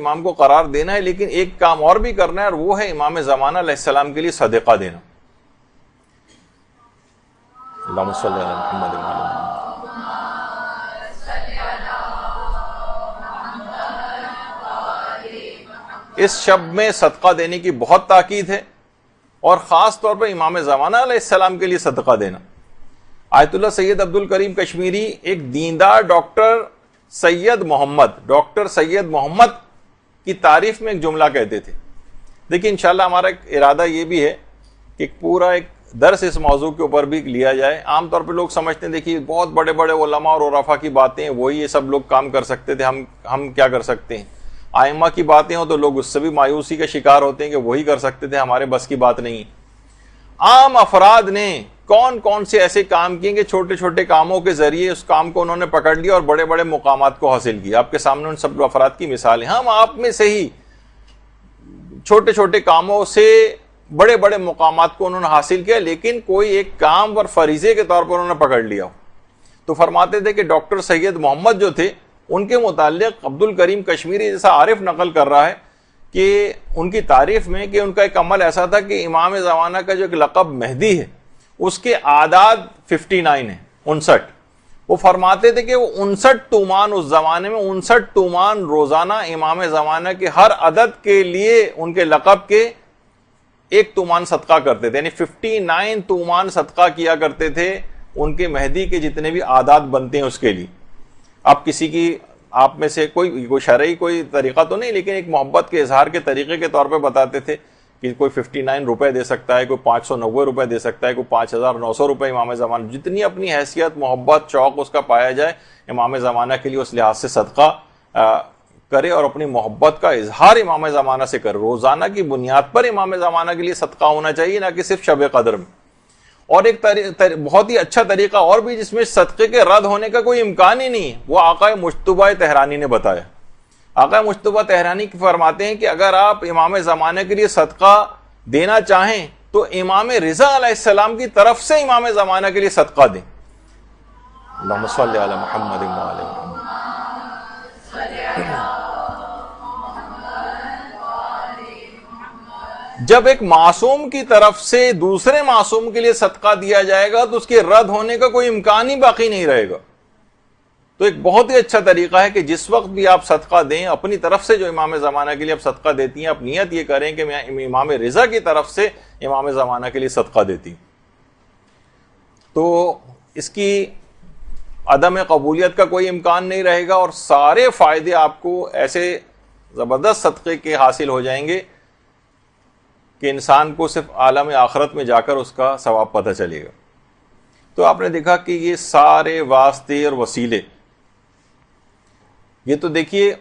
امام کو قرار دینا ہے، لیکن ایک کام اور بھی کرنا ہے، اور وہ ہے امام زمانہ علیہ السلام کے لیے صدقہ دینا. اللہم صلی علی محمد و علی محمد. اس شب میں صدقہ دینے کی بہت تاکید ہے، اور خاص طور پر امام زمانہ علیہ السلام کے لیے صدقہ دینا. آیت اللہ سید عبد الکریم کشمیری ایک دیندار ڈاکٹر سید محمد کی تعریف میں ایک جملہ کہتے تھے. دیکھیں انشاءاللہ ہمارا ایک ارادہ یہ بھی ہے کہ ایک پورا ایک درس اس موضوع کے اوپر بھی لیا جائے. عام طور پہ لوگ سمجھتے ہیں دیکھیے بہت بڑے بڑے علماء اور عرفاء کی باتیں وہی یہ سب لوگ کام کر سکتے تھے، ہم کیا کر سکتے ہیں. ائمہ کی باتیں ہوں تو لوگ اس سے بھی مایوسی کا شکار ہوتے ہیں کہ وہی کر سکتے تھے، ہمارے بس کی بات نہیں. عام افراد نے کون کون سے ایسے کام کیے کہ چھوٹے چھوٹے کاموں کے ذریعے اس کام کو انہوں نے پکڑ لیا اور بڑے بڑے مقامات کو حاصل کیا. آپ کے سامنے ان سب افراد کی مثالیں. ہم آپ میں سے ہی چھوٹے چھوٹے کاموں سے بڑے بڑے مقامات کو انہوں نے حاصل کیا، لیکن کوئی ایک کام اور فریضے کے طور پر انہوں نے پکڑ لیا. تو فرماتے تھے کہ ڈاکٹر سید محمد جو تھے ان کے متعلق عبد الکریم کشمیری جیسا عارف نقل کر رہا ہے کہ ان کی تعریف میں کہ ان کا ایک عمل ایسا تھا کہ امام زمانہ کا جو ایک لقب مہدی ہے اس کے اعداد 59 ہیں، 59. وہ فرماتے تھے کہ وہ 59 تومان اس زمانے میں 59 تومان روزانہ امام زمانہ کے ہر عدد کے لیے ان کے لقب کے 1 تومان صدقہ کرتے تھے، یعنی 59 تومان صدقہ کیا کرتے تھے ان کے مہدی کے جتنے بھی اعداد بنتے ہیں اس کے لیے. آپ کسی کی آپ میں سے کوئی شرعی کوئی طریقہ تو نہیں، لیکن ایک محبت کے اظہار کے طریقے کے طور پہ بتاتے تھے کہ کوئی 59 روپے دے سکتا ہے، کوئی 590 روپے دے سکتا ہے، کوئی 5900 روپے امام زمانہ. جتنی اپنی حیثیت محبت شوق اس کا پایا جائے امام زمانہ کے لیے اس لحاظ سے صدقہ کرے اور اپنی محبت کا اظہار امام زمانہ سے کرے. روزانہ کی بنیاد پر امام زمانہ کے لیے صدقہ ہونا چاہیے، نہ کہ صرف شب قدر میں. اور ایک بہت ہی اچھا طریقہ اور بھی جس میں صدقے کے رد ہونے کا کوئی امکان ہی نہیں ہے، وہ آقا مجتبیٰ طہرانی نے بتایا. آقا مجتبیٰ طہرانی فرماتے ہیں کہ اگر آپ امام زمانہ کے لیے صدقہ دینا چاہیں تو امام رضا علیہ السلام کی طرف سے امام زمانہ کے لیے صدقہ دیں. اللہم صلی علی محمد و علی محمد. جب ایک معصوم کی طرف سے دوسرے معصوم کے لیے صدقہ دیا جائے گا تو اس کے رد ہونے کا کوئی امکان ہی باقی نہیں رہے گا. تو ایک بہت ہی اچھا طریقہ ہے کہ جس وقت بھی آپ صدقہ دیں اپنی طرف سے جو امام زمانہ کے لیے آپ صدقہ دیتی ہیں، آپ نیت یہ کریں کہ میں امام رضا کی طرف سے امام زمانہ کے لیے صدقہ دیتی ہوں. تو اس کی عدم قبولیت کا کوئی امکان نہیں رہے گا، اور سارے فائدے آپ کو ایسے زبردست صدقے کے حاصل ہو جائیں گے کہ انسان کو صرف عالم آخرت میں جا کر اس کا ثواب پتہ چلے گا. تو آپ نے دیکھا کہ یہ سارے واسطے اور وسیلے، یہ تو دیکھیے